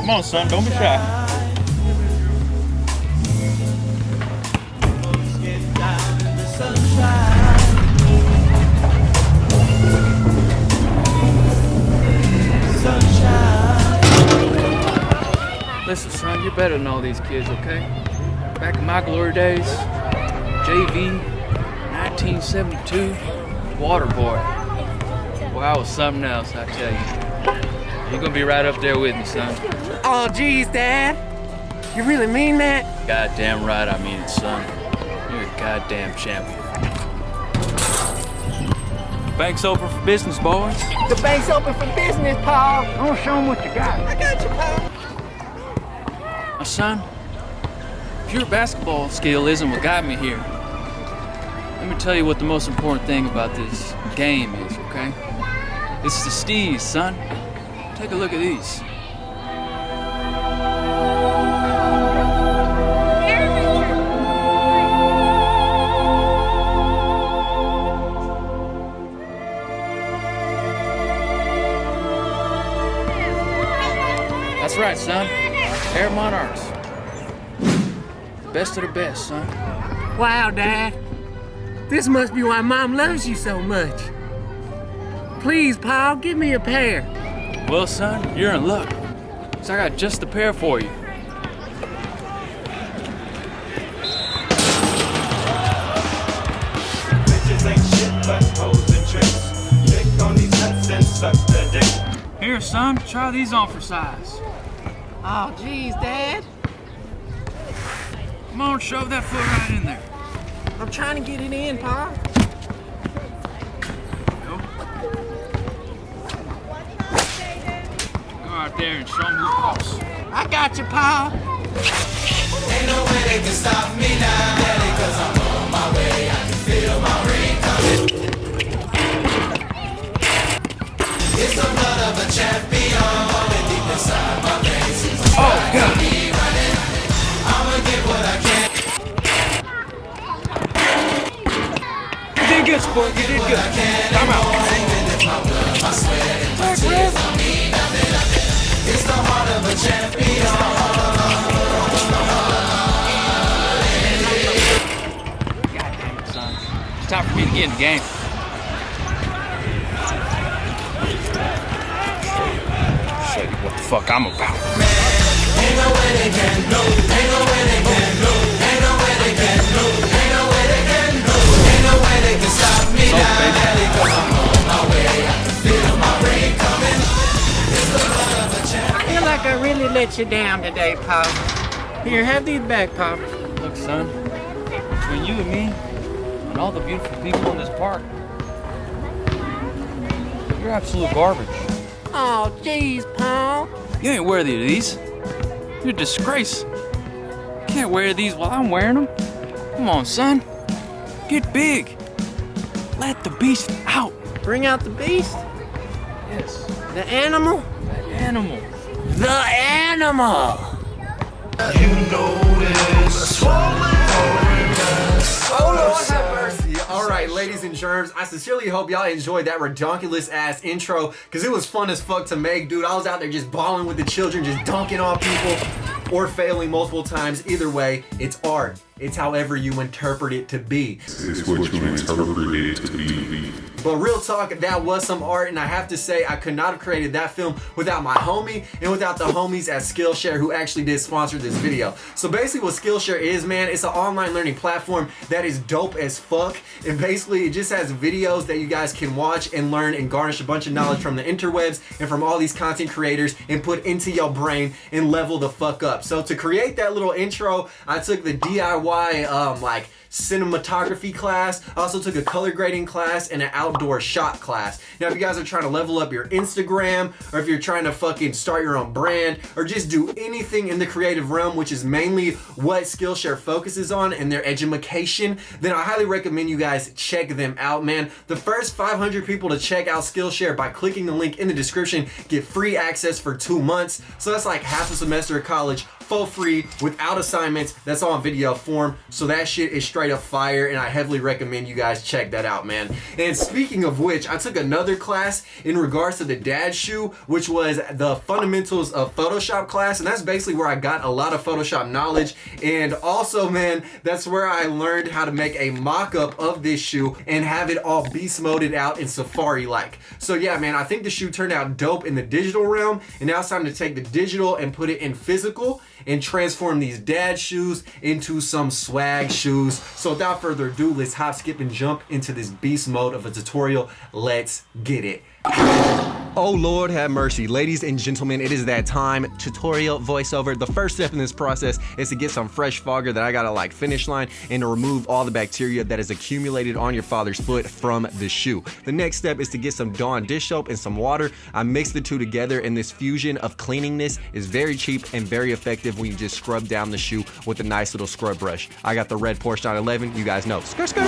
Come on, son, don't be shy. Listen, son, you're better than all these kids, okay? Back in my glory days, JV, 1972, water boy. Boy, I was something else, I tell you. You're gonna be right up there with me, son. Oh, geez, Dad. You really mean that? Goddamn right I mean it, son. You're a goddamn champion. Bank's open for business, boys. The bank's open for business, Paul. Oh, show them what you got. I got you, Paul. My son, pure basketball skill isn't what got me here. Let me tell you what the most important thing about this game is, okay? It's the steez, son. Take a look at these. That's right, son. Air Monarchs. The best of the best, son. Wow, Dad. This must be why Mom loves you so much. Please, Paul, give me a pair. Well, son, you're in luck. 'Cause I got just the pair for you. Here, son, try these on for size. Oh, geez, Dad. Come on, shove that foot right in there. I'm trying to get it in, Paul. Go. Go out there and show them who's boss. I got you, Paul. Ain't no way they can stop me now, Daddy, 'cause I'm on my way. I can feel my ring coming. It's the blood of a champion, running deep inside my veins. Oh, God. I'ma get what I can. You did good, sport. You did good. Time out. I swear it puts tears on me, nothing. It's the heart of a champion. God damn it, son. It's time for me to get in the game. Show you what the fuck I'm about. Ain't no way they can do. Ain't no way they can do. Ain't no way they can do. Ain't no way they can do. Ain't no way they can stop me now, Daddy, 'cause I'm on my way. I can feel my ring coming. It's the blood of a champion. I feel like I really let you down today, Paul. Here, have these back, Paul. Look, son, between you and me and all the beautiful people in this park, you're absolute garbage. Oh, geez, Paul. You ain't worthy of these. You're a disgrace. You can't wear these while I'm wearing them. Come on, son. Get big. Let the beast out. Bring out the beast? Yes, The animal? that animal. The animal! Oh, Lord have mercy. All right, ladies and germs, I sincerely hope y'all enjoyed that redonkulous ass intro because it was fun as fuck to make, dude. I was out there just balling with the children, just dunking on people or failing multiple times. Either way, it's art. It's however you interpret it to be. It's what you interpret it to be. But real talk, that was some art, and I have to say, I could not have created that film without my homie and without the homies at Skillshare who actually did sponsor this video. So basically what Skillshare is, man, it's an online learning platform that is dope as fuck, and basically it just has videos that you guys can watch and learn and garnish a bunch of knowledge from the interwebs and from all these content creators and put into your brain and level the fuck up. So to create that little intro, I took the DIY like cinematography class. I also took a color grading class and an outdoor shot class. Now, if you guys are trying to level up your Instagram, or if you're trying to fucking start your own brand, or just do anything in the creative realm, which is mainly what Skillshare focuses on in their edumacation, then I highly recommend you guys check them out, man. The first 500 people to check out Skillshare by clicking the link in the description get free access for 2 months. So that's like half a semester of college for free without assignments. That's all in video form. So that shit is straight straight up fire, and I heavily recommend you guys check that out, man. And speaking of which, I took another class in regards to the dad shoe, which was the fundamentals of Photoshop class, and that's basically where I got a lot of Photoshop knowledge. And also, man, that's where I learned how to make a mock-up of this shoe and have it all beast moded out in Safari like. So yeah, man, I think the shoe turned out dope in the digital realm, and now it's time to take the digital and put it in physical and transform these dad shoes into some swag shoes. So without further ado, let's hop, skip, and jump into this beast mode of a tutorial. Let's get it. Oh Lord have mercy. Ladies and gentlemen, it is that time. Tutorial voiceover. The first step in this process is to get some fresh fogger that I gotta like finish line and to remove all the bacteria that is accumulated on your father's foot from the shoe. The next step is to get some Dawn dish soap and some water. I mix the two together, and this fusion of cleaningness is very cheap and very effective when you just scrub down the shoe with a nice little scrub brush. I got the red Porsche 911, you guys know. Skirt, skirt.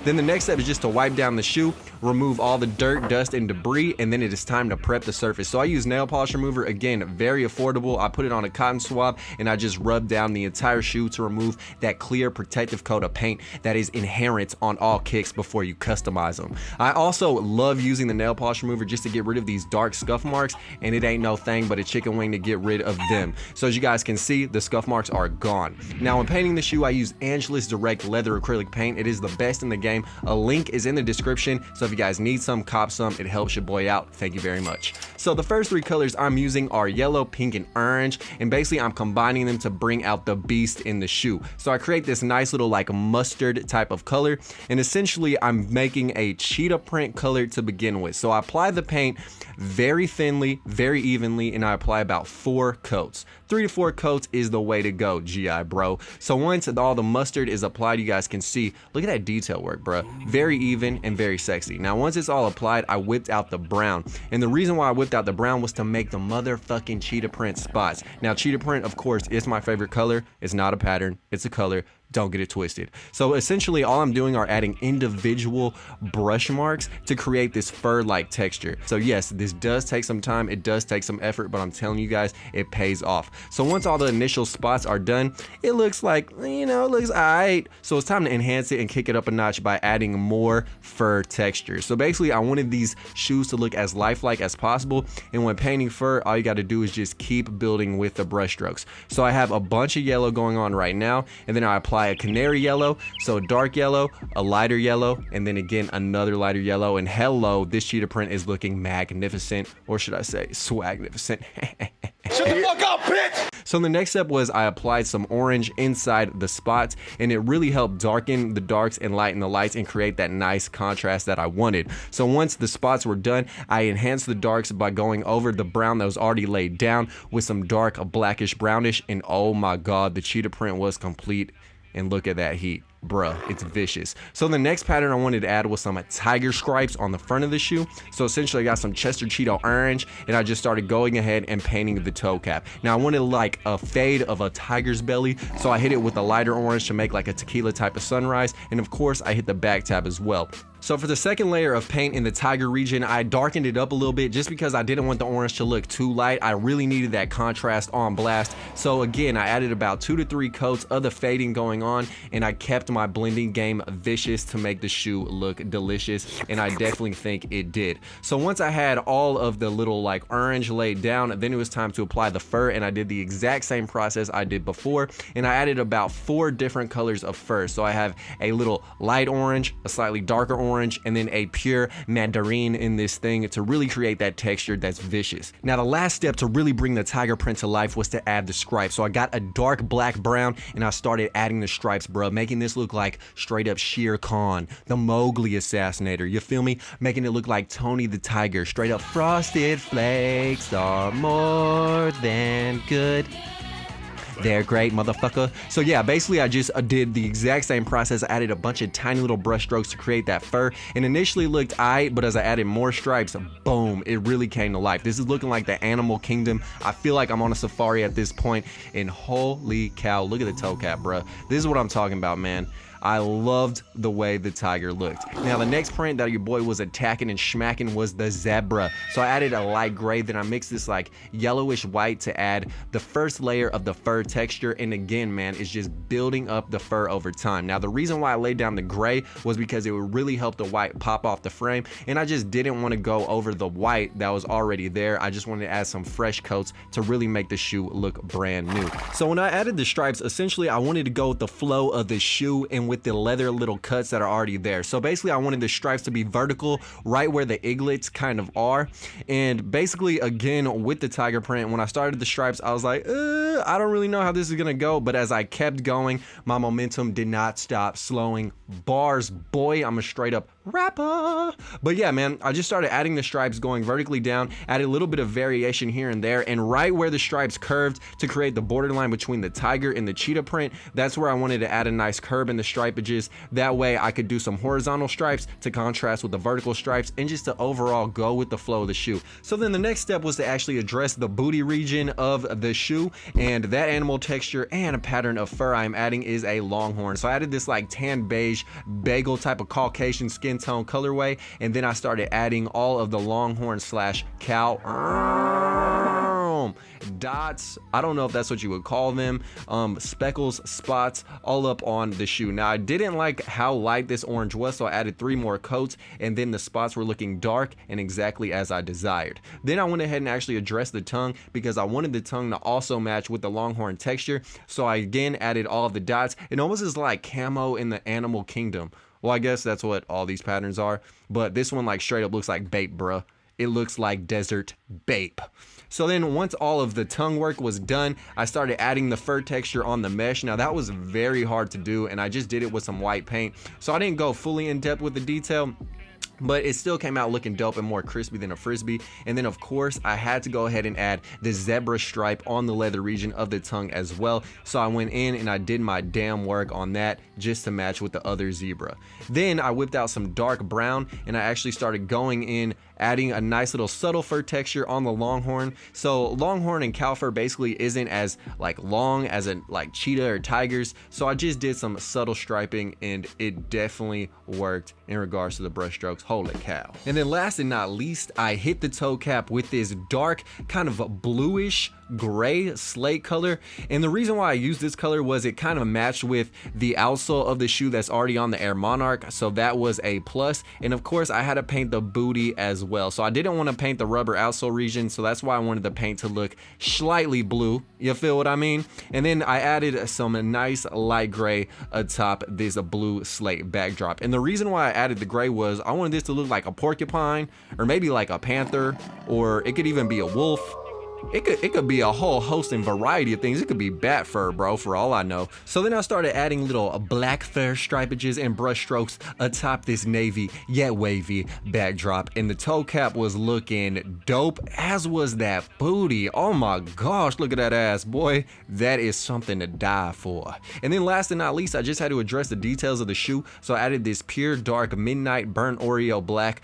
Then the next step is just to wipe down the shoe, remove all the dirt, dust, and debris, and then it is time to prep the surface. So I use nail polish remover, again, very affordable. I put it on a cotton swab and I just rub down the entire shoe to remove that clear protective coat of paint that is inherent on all kicks before you customize them. I also love using the nail polish remover just to get rid of these dark scuff marks, and it ain't no thing but a chicken wing to get rid of them. So as you guys can see, the scuff marks are gone. Now when painting the shoe, I use Angelus Direct Leather Acrylic Paint. It is the best in the game. A link is in the description, so if you guys need some, cop some. It helps your boy out. Thank you very much. So the first three colors I'm using are yellow, pink, and orange, and basically I'm combining them to bring out the beast in the shoe. So I create this nice little like mustard type of color, and essentially I'm making a cheetah print color to begin with. So I apply the paint very thinly, very evenly, and I apply about 4 coats. 3 to 4 coats is the way to go, GI bro. So once all the mustard is applied, you guys can see, look at that detail work, bro. Very even and very sexy. Now once it's all applied, I whipped out the brown, and the reason why I whipped out the brown was to make the motherfucking cheetah print spots. Now cheetah print, of course, is my favorite color. It's not a pattern, it's a color. Don't get it twisted. So essentially all I'm doing are adding individual brush marks to create this fur-like texture. So yes, this does take some time, it does take some effort, but I'm telling you guys, it pays off. So once all the initial spots are done, it looks like, you know, it looks alright. So it's time to enhance it and kick it up a notch by adding more fur texture. So basically I wanted these shoes to look as lifelike as possible, and when painting fur, all you got to do is just keep building with the brush strokes. So I have a bunch of yellow going on right now, and then I apply a canary yellow, so dark yellow, a lighter yellow, and then again another lighter yellow, and hello, this cheetah print is looking magnificent, or should I say swagnificent. Shut the fuck up, bitch! So the next step was I applied some orange inside the spots, and it really helped darken the darks and lighten the lights and create that nice contrast that I wanted. So once the spots were done, I enhanced the darks by going over the brown that was already laid down with some dark blackish brownish, and oh my god, the cheetah print was complete. And look at that heat. Bruh, it's vicious. So the next pattern I wanted to add was some tiger stripes on the front of the shoe. So essentially I got some Chester Cheeto orange, and I just started going ahead and painting the toe cap. Now I wanted like a fade of a tiger's belly, so I hit it with a lighter orange to make like a tequila type of sunrise, and of course I hit the back tab as well. So for the second layer of paint in the tiger region, I darkened it up a little bit just because I didn't want the orange to look too light. I really needed that contrast on blast. So again, I added about 2 to 3 coats of the fading going on, and I kept my blending game vicious to make the shoe look delicious, and I definitely think it did. So once I had all of the little like orange laid down, then it was time to apply the fur, and I did the exact same process I did before, and I added about 4 different colors of fur. So I have a little light orange, a slightly darker orange, and then a pure mandarin in this thing to really create that texture that's vicious. Now the last step to really bring the tiger print to life was to add the stripes. So I got a dark black brown, and I started adding the stripes, bro, making this look like straight up Shere Khan, the Mowgli assassinator, you feel me? Making it look like Tony the Tiger, straight up frosted flakes are more than good. They're great, motherfucker. So yeah, basically I just did the exact same process. I added a bunch of tiny little brush strokes to create that fur, and initially looked aight, but as I added more stripes, boom, it really came to life. This is looking like the animal kingdom. I feel like I'm on a safari at this point, and holy cow, look at the toe cap, bruh. This is what I'm talking about, man. I loved the way the tiger looked. Now the next print that your boy was attacking and smacking was the zebra. So I added a light gray, then I mixed this like yellowish white to add the first layer of the fur texture. And again, man, it's just building up the fur over time. Now the reason why I laid down the gray was because it would really help the white pop off the frame, and I just didn't want to go over the white that was already there. I just wanted to add some fresh coats to really make the shoe look brand new. So when I added the stripes, essentially I wanted to go with the flow of the shoe and with the leather little cuts that are already there. So basically I wanted the stripes to be vertical right where the eaglets kind of are. And basically, again, with the tiger print, when I started the stripes, I was like, I don't really know how this is gonna go. But as I kept going, my momentum did not stop slowing. Bars, boy, I'm a straight up rapper. But yeah, man, I just started adding the stripes, going vertically down, added a little bit of variation here and there, and right where the stripes curved to create the borderline between the tiger and the cheetah print, that's where I wanted to add a nice curve in the stripages. That way I could do some horizontal stripes to contrast with the vertical stripes and just to overall go with the flow of the shoe. So then the next step was to actually address the booty region of the shoe, and that animal texture and a pattern of fur I'm adding is a longhorn. So I added this like tan beige bagel type of Caucasian skin tone colorway, and then I started adding all of the longhorn slash cow dots, I don't know if that's what you would call them, speckles, spots all up on the shoe. Now I didn't like how light this orange was, so I added 3 more coats, and then the spots were looking dark and exactly as I desired. Then I went ahead and actually addressed the tongue because I wanted the tongue to also match with the longhorn texture. So I again added all of the dots. It almost is like camo in the animal kingdom. Well, I guess that's what all these patterns are, but this one like straight up looks like bape, bruh. It looks like desert bape. So then once all of the tongue work was done, I started adding the fur texture on the mesh. Now that was very hard to do, and I just did it with some white paint. So I didn't go fully in depth with the detail, but it still came out looking dope and more crispy than a frisbee. And then of course I had to go ahead and add the zebra stripe on the leather region of the tongue as well. So I went in and I did my damn work on that just to match with the other zebra. Then I whipped out some dark brown and I actually started going in, adding a nice little subtle fur texture on the longhorn. So longhorn and cow fur basically isn't as like long as a like cheetah or tigers, so I just did some subtle striping and it definitely worked in regards to the brush strokes. Holy cow. And then last and not least, I hit the toe cap with this dark kind of bluish gray slate color, and the reason why I used this color was it kind of matched with the outsole of the shoe that's already on the Air Monarch, so that was a plus. And of course I had to paint the booty as well, so I didn't want to paint the rubber outsole region, so that's why I wanted the paint to look slightly blue, you feel what I mean? And then I added some nice light gray atop this blue slate backdrop, and the reason why I added the gray was I wanted this to look like a porcupine or maybe like a panther, or it could even be a wolf. It could be a whole host and variety of things. It could be bat fur, bro, for all I know. So then I started adding little black fur stripages and brush strokes atop this navy yet wavy backdrop, and the toe cap was looking dope, as was that booty. Oh my gosh, look at that ass, boy. That is something to die for. And then last and not least, I just had to address the details of the shoe, so I added this pure dark midnight burnt Oreo black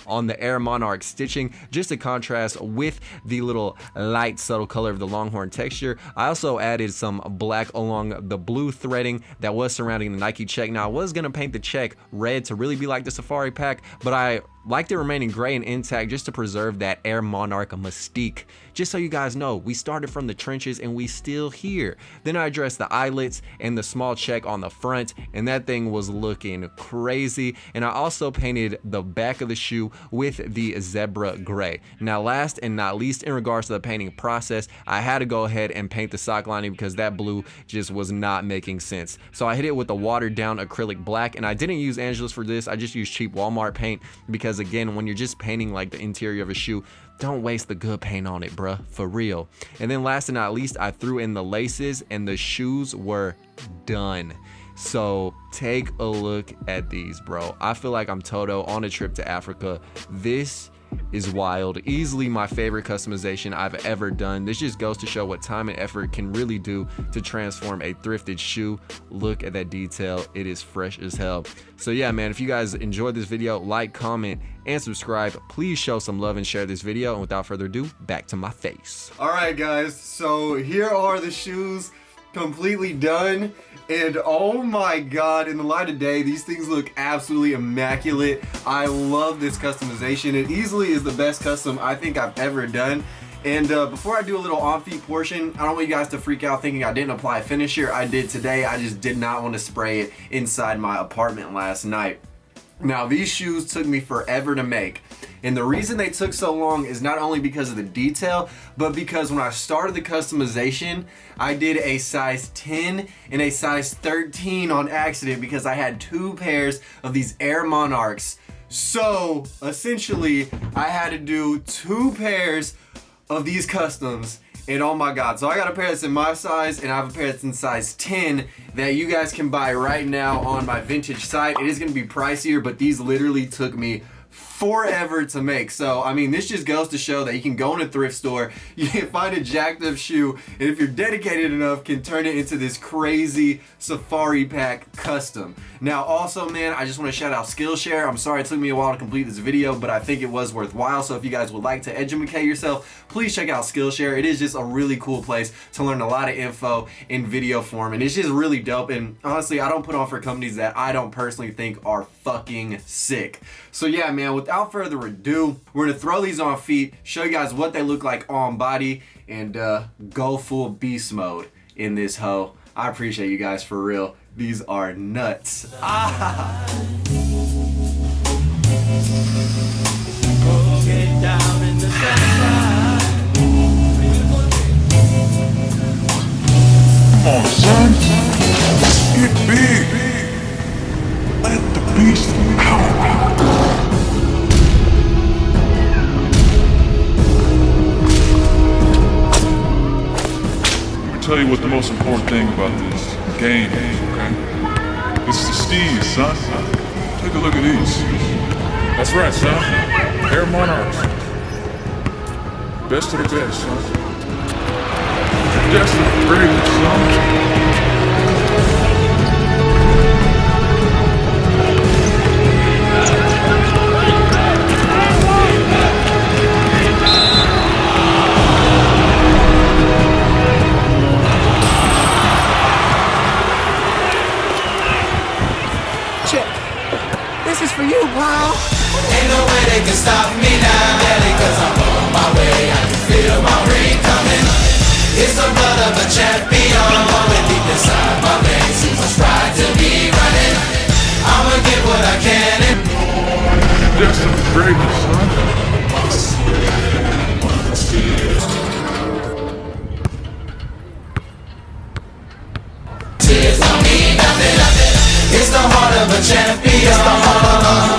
on the Air Monarch stitching just to contrast with the little light subtle color of the longhorn texture. I also added some black along the blue threading that was surrounding the Nike check. Now I was gonna paint the check red to really be like the safari pack, but I liked it remaining gray and intact just to preserve that Air Monarch mystique. Just so you guys know, we started from the trenches and we still here. Then I addressed the eyelets and the small check on the front, and that thing was looking crazy. And I also painted the back of the shoe with the zebra gray. Now last and not least, in regards to the painting process, I had to go ahead and paint the sock lining because that blue just was not making sense. So I hit it with a watered down acrylic black, and I didn't use Angelus for this. I just used cheap Walmart paint because again, when you're just painting like the interior of a shoe, don't waste the good paint on it, bruh, for real. And then last and not least, I threw in the laces and the shoes were done. So take a look at these, bro. I feel like I'm Toto on a trip to Africa. This is wild. Easily my favorite customization I've ever done. This just goes to show what time and effort can really do to transform a thrifted shoe. Look at that detail. It is fresh as hell. So yeah, man, if you guys enjoyed this video, like, comment, and subscribe. Please show some love and share this video. And without further ado, back to my face. All right, guys, so here are the shoes. completely done. And oh my god, in the light of day, these things look absolutely immaculate. I love this customization. It easily is the best custom I think I've ever done. And before I do a little on-feet portion, I don't want you guys to freak out thinking I didn't apply a finisher. I did today. I just did not want to spray it inside my apartment last night. Now, these shoes took me forever to make. And the reason they took so long is not only because of the detail, but because when I started the customization, I did a size 10 and a size 13 on accident because I had 2 pairs of these Air Monarchs. So, essentially, I had to do 2 pairs of these customs. And oh my god, so I got a pair that's in my size and I have a pair that's in size 10 that you guys can buy right now on my vintage site. It is going to be pricier, but these literally took me forever to make. So I mean, this just goes to show that you can go in a thrift store, you can find a jacked up shoe, and if you're dedicated enough, can turn it into this crazy safari pack custom. Now also, man, I just want to shout out Skillshare. I'm sorry it took me a while to complete this video, but I think it was worthwhile. So if you guys would like to educate yourself, please check out Skillshare. It is just a really cool place to learn a lot of info in video form, and it's just really dope. And honestly, I don't put on for companies that I don't personally think are fucking sick. So yeah, man, without further ado, we're gonna throw these on feet, show you guys what they look like on body, and go full beast mode in this hoe. I appreciate you guys for real. These are nuts. Get down in the sunshine. Come on, son. Get big. Let the beast out. Let me tell you what the most important thing about this game is, okay? It's the steeds, son. Take a look at these. That's right, son. Air Monarchs. Best of the best, son. That's the greatest, son. This is for you, Paul. Ain't no way they can stop me now, Daddy, cause I'm on my way. I can feel my ring coming. It's the blood of a champion, going deep inside my veins. Seems I strive to be running. I'ma get what I can and That's the greatest, son. tears don't mean nothing. It's the heart of a champion.